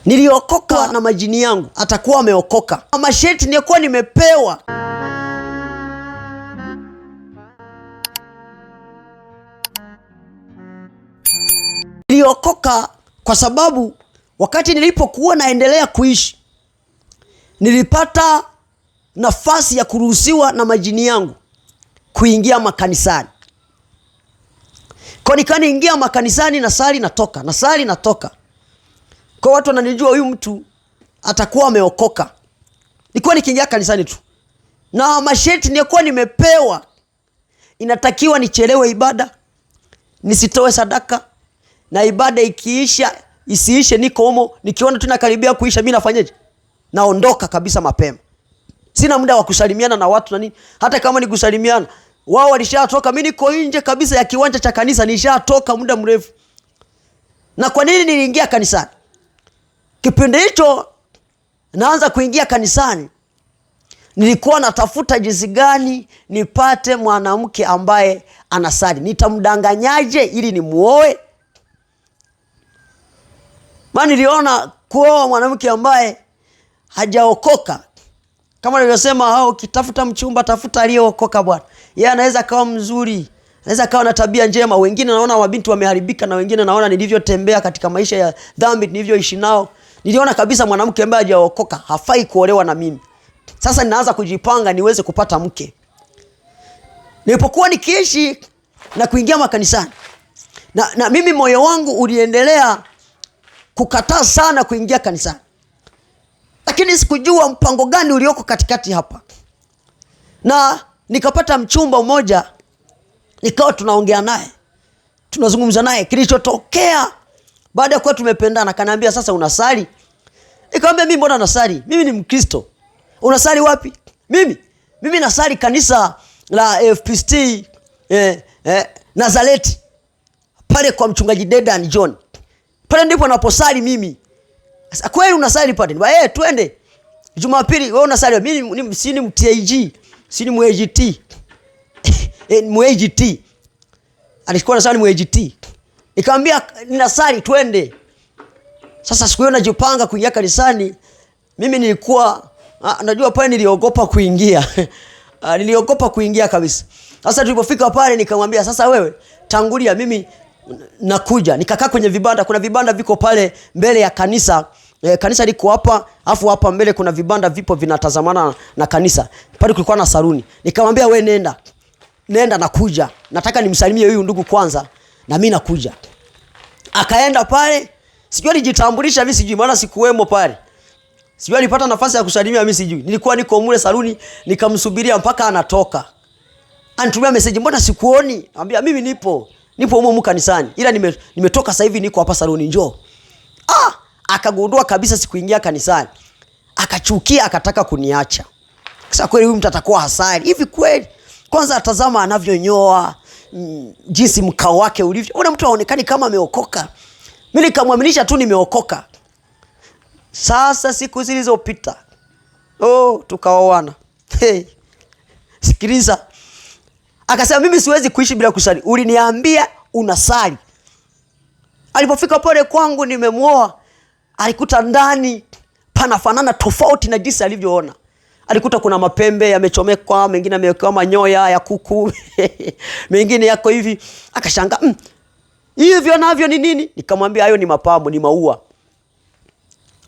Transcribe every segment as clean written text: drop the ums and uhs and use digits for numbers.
Niliokoka na majini yangu, atakuwa ameokoka. Masheti nilikuwa nimepewa. Niliokoka kwa sababu wakati nilipokuwa naendelea kuishi, nilipata nafasi ya kuruhusiwa na majini yangu kuingia makanisani. Kwa nikaingia makanisani, nasali natoka, nasali natoka. Kwa watu wananijua huyu mtu atakuwa ameokoka. Nilikuwa nikiingia kanisani tu. Na masheti nilikuwa nimepewa. Inatakiwa nichelewe ibada, nisitoe sadaka, na ibada ikiisha isiishe niko humo. Nikiona tunakaribia kuisha, mimi nafanyaje? Naondoka kabisa mapema. Sina muda wa kusalimiana na watu na nini. Hata kama ni kusalimiana, wao walishatoka, mimi niko nje kabisa ya kiwanja cha kanisa, nishatoka muda mrefu. Na kwa nini niliingia kanisani? Kipindi hicho naanza kuingia kanisani, nilikuwa natafuta jinsi gani nipate mwanamke ambaye anasali. Nitamdanganyaje ili nimuoe? Maana niliona kuoa mwanamke ambaye hajaokoka, kama nilivyosema, ukitafuta mchumba tafuta aliyeokoka bwana. Yeye anaweza kawa mzuri, anaweza kawa na tabia njema. Wengine naona mabinti wameharibika, na wengine naona nilivyotembea katika maisha ya dhambi nilivyoishi nao, niliona kabisa mwanamke ambaye hajaokoka hafai kuolewa na mimi. Sasa ninaanza kujipanga niweze kupata mke. Nilipokuwa nikiishi na kuingia makanisani, na mimi moyo wangu uliendelea kukataa sana kuingia kanisani. Lakini sikujua mpango gani ulioko katikati hapa. Na nikapata mchumba mmoja, nikawa tunaongea naye, tunazungumza naye. Kilichotokea baada ya kuwa tumependana, akaniambia, sasa unasali? Nikamwambia, mimi mbona nasali? Mimi ni Mkristo. Unasali wapi? Mimi nasali kanisa la FPCT Nazareti, pale kwa mchungaji Dedan John. Pale ndipo naposali mimi. Sasa kweli unasali pale? Twende Jumapili. Wewe unasali? Mimi si ni MTAG, si ni MAGT. MAGT. Alikuwa anasali MAGT. Nikamwambia ninasali, twende. Sasa siku hiyo najipanga kuingia kanisani. Mimi nilikuwa najua pale niliogopa kuingia. Niliogopa kuingia kabisa. Sasa tulipofika pale nikamwambia, sasa wewe tangulia, mimi nakuja. Nikakaa kwenye vibanda. Kuna vibanda viko pale mbele ya kanisa. Kanisa liko hapa, afu hapa mbele kuna vibanda vipo vinatazamana na kanisa. Pale kulikuwa na saluni. Nikamwambia, we nenda nakuja. Nataka nimsalimie huyu ndugu kwanza, na mimi nakuja. Akaenda pale. Sijui alijitambulisha, mimi sijui, maana sikuwemo pale. Sijui alipata nafasi ya kusalimia, mimi sijui. Nilikuwa niko mule saluni, nikamsubiria mpaka anatoka. Anitumia message, mbona sikuoni? Anambia, mimi nipo humo kanisani, ila nimetoka sasa hivi, niko hapa saluni, njoo. Akagundua kabisa sikuingia kanisani. Akachukia, akataka kuniacha. Sasa kweli huyu mtu atakuwa hasari hivi kweli? Kwanza atazama anavyonyoa, jinsi mkao wake ulivyo. Una mtu aonekani kama ameokoka. Mimi nikamwaminisha tu nimeokoka. Sasa siku zilizopita, tukaoana. Sikiliza. Akasema, mimi siwezi kuishi bila kusali. Uliniambia unasali. Alipofika pale kwangu nimemuoa, alikuta ndani panafanana tofauti na jinsi alivyoona. Alikuta kuna mapembe yamechomekwa, mengine yamewekewa manyoya ya kuku, mengine yako hivi. Akashangaa, hivyo navyo ni nini? Nikamwambia, hayo ni mapambo, ni maua.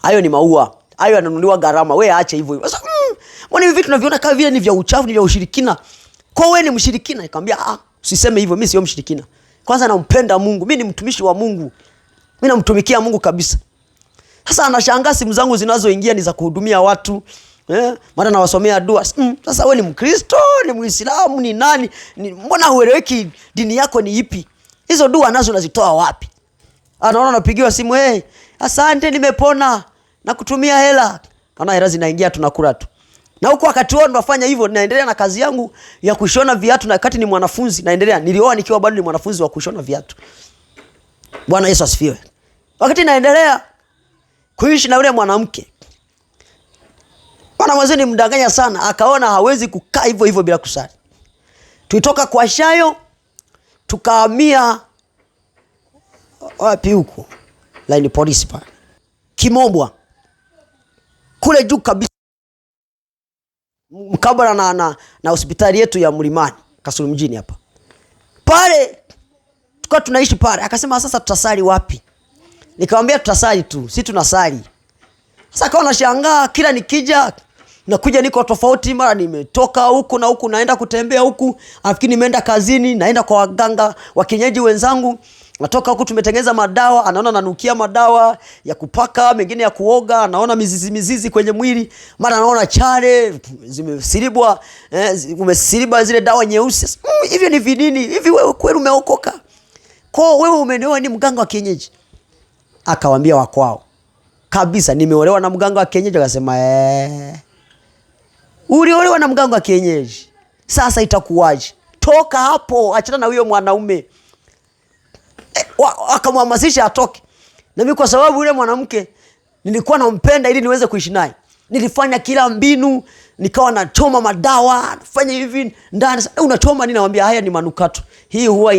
Hayo ni maua. Hayo yananunuliwa gharama. Wewe aache hivyo. Sasa mbona hivi vitu tunaviona kama vile ni vya uchafu, ni vya ushirikina? Kwa wewe ni mshirikina? Nikamwambia, usiseme hivyo, mimi sio mshirikina. Kwanza nampenda Mungu, mimi ni mtumishi wa Mungu. Mimi namtumikia Mungu kabisa. Sasa anashangaa simu zangu zinazoingia ni za kuhudumia watu. Maana nawasomea dua. Sasa wewe ni Mkristo, ni Muislamu, ni nani? Mbona hueleweki dini yako ni ipi? Hizo dua nazo unazitoa wapi? Anaona napigiwa simu, asante nimepona, na kutumia hela. Naona hela zinaingia, tunakula tu. Na huko wakati wao nafanya hivyo, naendelea na kazi yangu ya kushona viatu, na wakati ni mwanafunzi naendelea. Nilioa nikiwa bado ni mwanafunzi wa kushona viatu. Bwana Yesu asifiwe. Wakati naendelea kuishi na yule mwanamke, bwana mzee nimdanganya sana, akaona hawezi kukaa hivyo hivyo bila kusali. Tulitoka kwa Shayo tukahamia wapi huko? Line polisi pale. Kimobwa. Kule juu kabisa. Mkabala na hospitali yetu ya Mlimani, Kasulu mjini hapa. Pale tukao tunaishi pale. Akasema sasa tutasali wapi? Nikamwambia tutasali tu, si tunasali. Sasa akawa anashangaa kila nikija nakuja niko tofauti, mara nimetoka huku na huku naenda kutembea huku, afikiri nimeenda kazini, naenda kwa waganga wa kienyeji wenzangu. Natoka huku tumetengeneza madawa, anaona nanukia madawa ya kupaka, mengine ya kuoga, anaona mizizi kwenye mwili, mara anaona chale zimesiribwa, umesiriba zile dawa nyeusi. Hivi ni vinini? Hivi wewe kweli umeokoka? Kwa wewe umeolewa ni mganga wa kienyeji? Akawaambia wakwao, kabisa nimeolewa na mganga wa kienyeji. Akasema uliolewa na mganga wa kienyeji, sasa itakuwaje? Toka hapo, achana na huyo mwanaume. Akamhamasisha atoke. Na mimi kwa sababu yule mwanamke nilikuwa nampenda ili niweze kuishi naye, nilifanya kila mbinu, nikawa nachoma madawa, nafanya hivi ndani. Unachoma nini? Naambia haya ni manukato. Hii huwa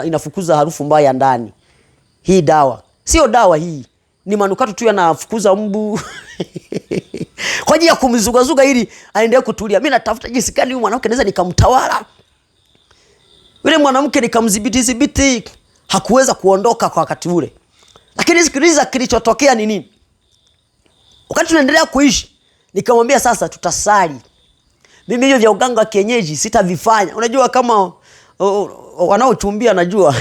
inafukuza harufu mbaya ndani. Hii dawa sio dawa, hii ni manukato tu yanafukuza mbu. Kwa ajili ya kumzugazuga ili aendelee kutulia. Mimi natafuta jinsi gani huyu mwanamke naweza nikamtawala. Yule mwanamke nikamdhibiti, hakuweza kuondoka kwa wakati ule. Lakini sikiliza kilichotokea ni nini? Wakati tunaendelea kuishi, nikamwambia sasa tutasali. Mimi hiyo vya uganga wa kienyeji sitavifanya. Unajua kama wanaochumbia najua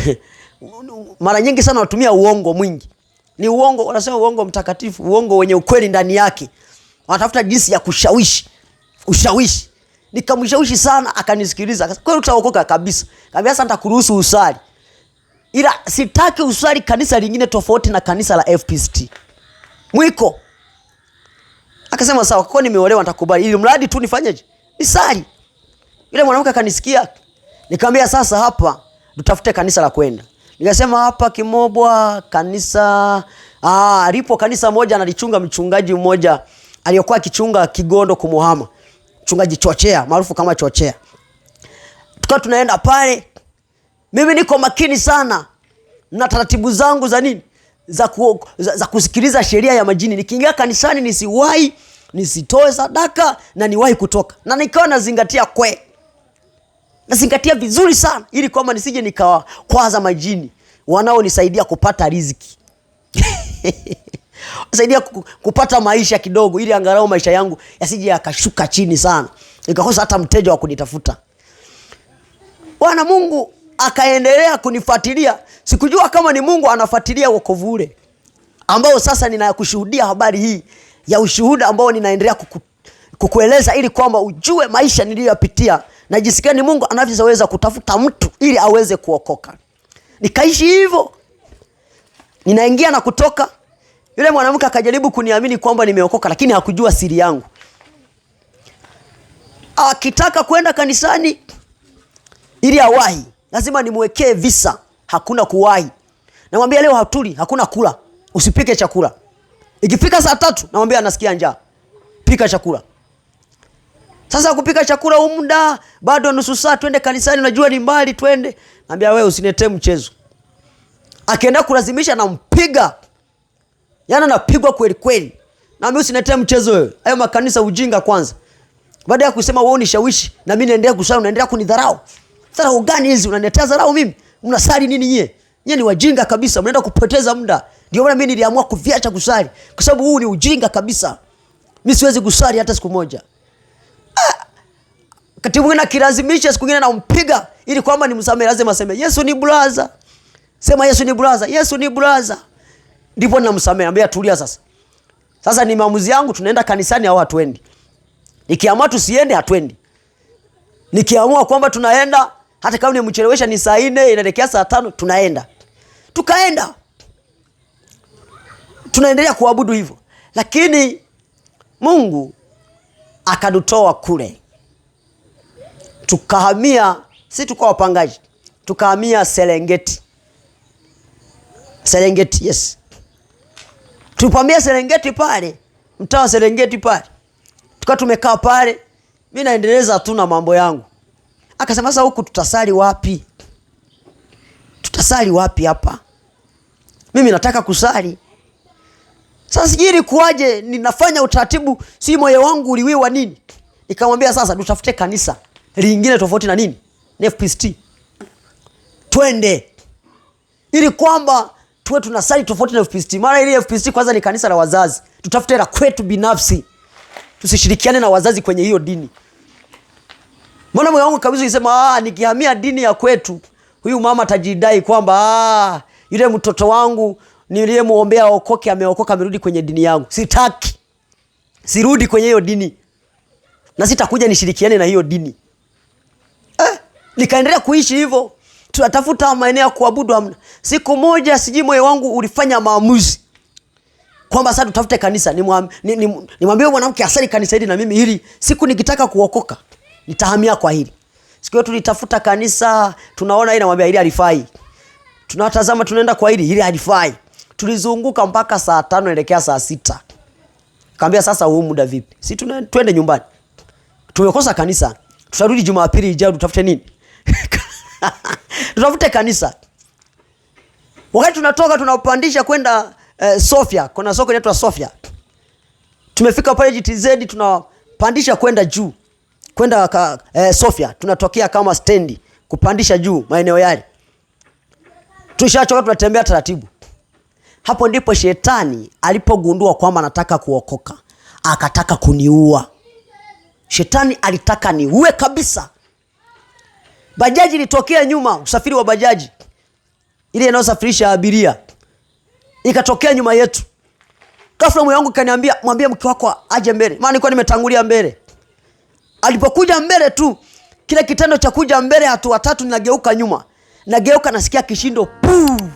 mara nyingi sana watumia uongo mwingi. Ni uongo, wanasema uongo mtakatifu, uongo wenye ukweli ndani yake. Wanatafuta jinsi ya ushawishi. Nikamshawishi sana, akanisikiliza. Akasema kweli utaokoka kabisa. Kaambia sasa nitakuruhusu usali, ila sitaki usali kanisa lingine tofauti na kanisa la FPCT. Mwiko. Akasema sawa, kwa nimeolewa nitakubali, ili mradi tu nifanyeje? Nisali. Yule mwanamke akanisikia. Nikamwambia sasa hapa tutafute kanisa la kwenda. Nikasema hapa Kimobwa kanisa alipo kanisa moja analichunga mchungaji mmoja aliyokuwa akichunga Kigondo Kumuhama. Mchungaji Chochea, maarufu kama Chochea. Tukawa tunaenda pale. Mimi niko makini sana na taratibu zangu za nini? Za kusikiliza sheria ya majini. Nikiingia kanisani nisiwahi, nisitoe sadaka na niwahi kutoka. Na nikawa nazingatia nazingatia vizuri sana ili kwamba nisije nikawakwaza majini wanaonisaidia kupata riziki. Saidia kupata maisha kidogo ili angalau maisha yangu yasije yakashuka chini sana, nikakosa hata mteja wa kunitafuta. Bwana Mungu akaendelea kunifuatilia. Sikujua kama ni Mungu anafuatilia wokovu ule ambao sasa ninakushuhudia habari hii ya ushuhuda ambao ninaendelea kukueleza ili kwamba ujue maisha niliyopitia na jinsi gani Mungu anavyoweza kutafuta mtu ili aweze kuokoka. Nikaishi hivyo. Ninaingia na kutoka. Yule mwanamke akajaribu kuniamini kwamba nimeokoka, lakini hakujua siri yangu. Akitaka kwenda kanisani ili awahi, lazima nimwekee visa. Hakuna kuwahi. Namwambia leo hatuli, hakuna kula. Usipike chakula. Ikifika saa 3 namwambia anasikia njaa. Pika chakula. Sasa kupika chakula muda bado nusu saa, twende kanisani, unajua ni mbali, twende. Naambia wewe usinetee mchezo. Akienda kulazimisha na mpiga. Yana napigwa kweli kweli. Naambia usinetee mchezo wewe. Hayo makanisa ujinga kwanza. Baada ya kusema wewe unishawishi na mimi naendelea kusali, unaendelea kunidharau. Dharau gani hizi? Unaniletea dharau mimi? Mnasali nini nyie? Nyie ni wajinga kabisa, mnaenda kupoteza muda. Ndio maana mimi niliamua kuviacha kusali kwa sababu huu ni ujinga kabisa. Mimi siwezi kusali hata siku moja. Kati mwingine akilazimisha, siku nyingine nampiga ili kwamba nimsamehe. Lazima aseme Yesu ni brother. Sema Yesu ni brother. Yesu ni brother. Ndipo ninamsamehe. Anambia tulia sasa. Sasa ni maamuzi yangu, tunaenda kanisani au hatuendi. Nikiamua tusiende, hatuendi. Nikiamua kwamba tunaenda, hata kama nimechelewesha ni saa 4 inaelekea saa 5, tunaenda. Tukaenda. Tunaendelea kuabudu hivyo. Lakini Mungu akadutoa kule. Tukahamia, si tukao wapangaji. Tukahamia Serengeti. Serengeti, yes. Tupamia Serengeti pale, mtaa Serengeti pale. Tukawa tumekaa pale, mimi naendeleza tu na mambo yangu. Akasema sasa huku tutasali wapi? Tutasali wapi hapa? Mimi nataka kusali. Sasa sijui kuaje, ninafanya utaratibu, si moyo wangu uliwiwa nini. Nikamwambia sasa tutafute kanisa lingine tofauti na nini? Ni FPCT. Twende. Ili kwamba tuwe tunasali tofauti na FPCT. Maana ile FPCT kwanza ni kanisa la wazazi. Tutafute la kwetu binafsi. Tusishirikiane na wazazi kwenye hiyo dini. Mbona moyo wangu kabisa unasema nikihamia dini ya kwetu, huyu mama atajidai kwamba yule mtoto wangu niliyemuombea aokoke ameokoka amerudi kwenye dini yangu. Sitaki. Sirudi kwenye hiyo dini. Na sitakuja nishirikiane na hiyo dini. Nikaendelea kuishi hivyo. Tunatafuta maeneo ya kuabudu hamna. Siku moja siji moyo wangu ulifanya maamuzi kwamba sasa tutafute kanisa. Nimwambie mwanamke asali kanisa hili na mimi hili siku nikitaka kuokoka nitahamia kwa hili. Siku hiyo tulitafuta kanisa, tunaona hili, namwambia hili halifai. Tunatazama tunaenda kwa hili halifai. Tulizunguka mpaka saa 5 elekea saa 6. Kaambia sasa huu muda vipi? Si twende nyumbani. Tumekosa kanisa. Tutarudi Jumapili ijayo tutafute nini? Tutafute kanisa. Wakati tunatoka tunapandisha kwenda Sofia, kuna soko inaitwa Sofia. Tumefika pale GTZ, tunapandisha kwenda juu. Kwenda Sofia, tunatokea kama stendi kupandisha juu maeneo yale. Tushachoka tunatembea taratibu. Hapo ndipo shetani alipogundua kwamba nataka kuokoka. Akataka kuniua. Shetani alitaka niue kabisa. Bajaji ilitokea nyuma, usafiri wa bajaji ile inayosafirisha abiria ikatokea nyuma yetu. Ghafla moyo wangu kaniambia, mwambie mke wako aje mbele. Maana nilikuwa nimetangulia mbele. Alipokuja mbele tu, kile kitendo cha kuja mbele hatua 3 ninageuka nyuma. Nageuka nasikia kishindo. Puu!